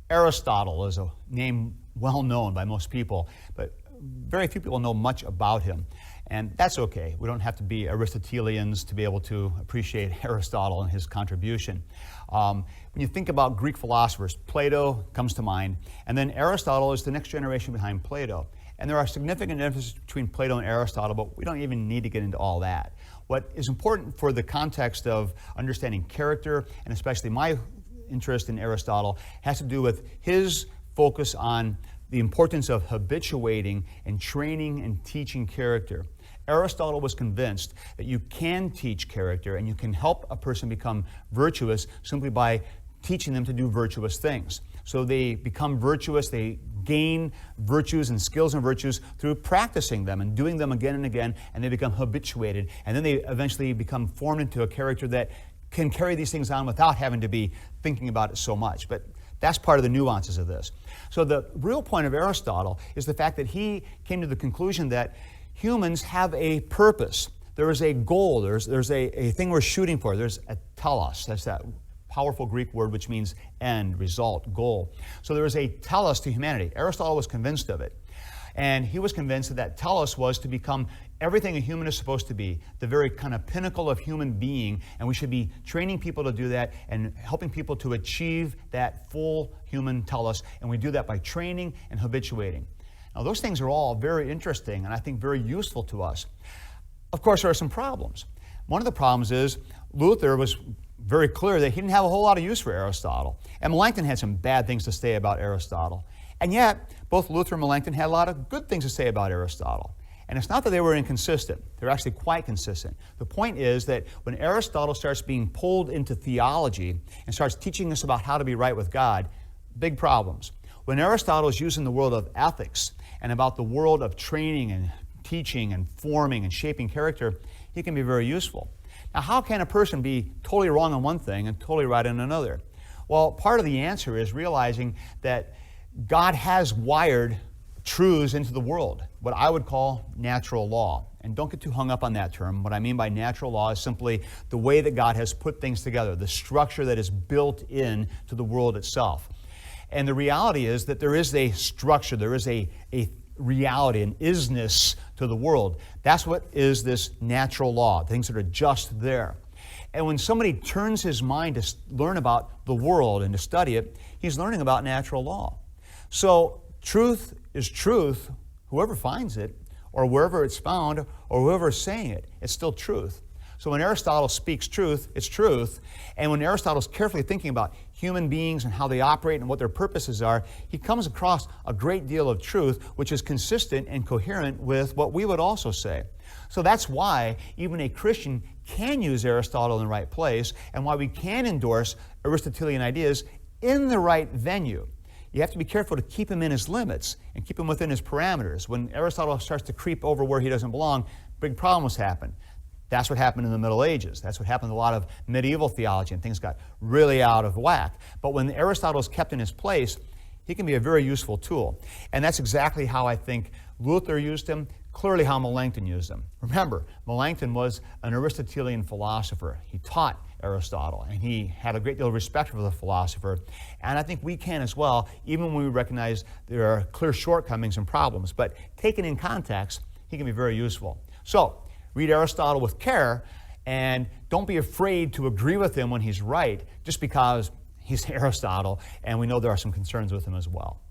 Aristotle is a name well known by most people, but very few people know much about him. And that's okay. We don't have to be Aristotelians to be able to appreciate Aristotle and his contribution. When you think about Greek philosophers, Plato comes to mind, and then Aristotle is the next generation behind Plato. And there are significant differences between Plato and Aristotle, but we don't even need to get into all that. What is important for the context of understanding character, and especially my interest in Aristotle, has to do with his focus on the importance of habituating and training and teaching character. Aristotle was convinced that you can teach character and you can help a person become virtuous simply by teaching them to do virtuous things. So they become virtuous, they gain virtues and skills and virtues through practicing them and doing them again and again, and they become habituated, and then they eventually become formed into a character that can carry these things on without having to be thinking about it so much. But that's part of the nuances of this. So the real point of Aristotle is the fact that he came to the conclusion that humans have a purpose. There is a goal. There's a thing we're shooting for. There's a telos. That's that powerful Greek word which means end, result, goal. So there is a telos to humanity. Aristotle was convinced of it. And he was convinced that that telos was to become everything a human is supposed to be, the very kind of pinnacle of human being, and we should be training people to do that and helping people to achieve that full human telos, and we do that by training and habituating. Now, those things are all very interesting and I think very useful to us. Of course, there are some problems. One of the problems is Luther was very clear that he didn't have a whole lot of use for Aristotle, and Melanchthon had some bad things to say about Aristotle. And yet, both Luther and Melanchthon had a lot of good things to say about Aristotle. And it's not that they were inconsistent. They're actually quite consistent. The point is that when Aristotle starts being pulled into theology and starts teaching us about how to be right with God, big problems. When Aristotle is using the world of ethics and about the world of training and teaching and forming and shaping character, he can be very useful. Now, how can a person be totally wrong on one thing and totally right on another? Well, part of the answer is realizing that God has wired truths into the world, what I would call natural law. And don't get too hung up on that term. What I mean by natural law is simply the way that God has put things together, the structure that is built in to the world itself. And the reality is that there is a structure, there is a reality, an isness to the world. That's what is this natural law, things that are just there. And when somebody turns his mind to learn about the world and to study it, he's learning about natural law. So truth is truth, whoever finds it, or wherever it's found, or whoever is saying it, it's still truth. So when Aristotle speaks truth, it's truth. And when Aristotle's carefully thinking about human beings and how they operate and what their purposes are, he comes across a great deal of truth which is consistent and coherent with what we would also say. So that's why even a Christian can use Aristotle in the right place, and why we can endorse Aristotelian ideas in the right venue. You have to be careful to keep him in his limits and keep him within his parameters. When Aristotle starts to creep over where he doesn't belong, big problems happen. That's what happened in the Middle Ages. That's what happened in a lot of medieval theology, and things got really out of whack. But when Aristotle is kept in his place, he can be a very useful tool. And that's exactly how I think Luther used him, clearly how Melanchthon used him. Remember, Melanchthon was an Aristotelian philosopher. He taught Aristotle, and he had a great deal of respect for the philosopher. And I think we can as well, even when we recognize there are clear shortcomings and problems. But taken in context, he can be very useful. So, read Aristotle with care, and don't be afraid to agree with him when he's right, just because he's Aristotle, and we know there are some concerns with him as well.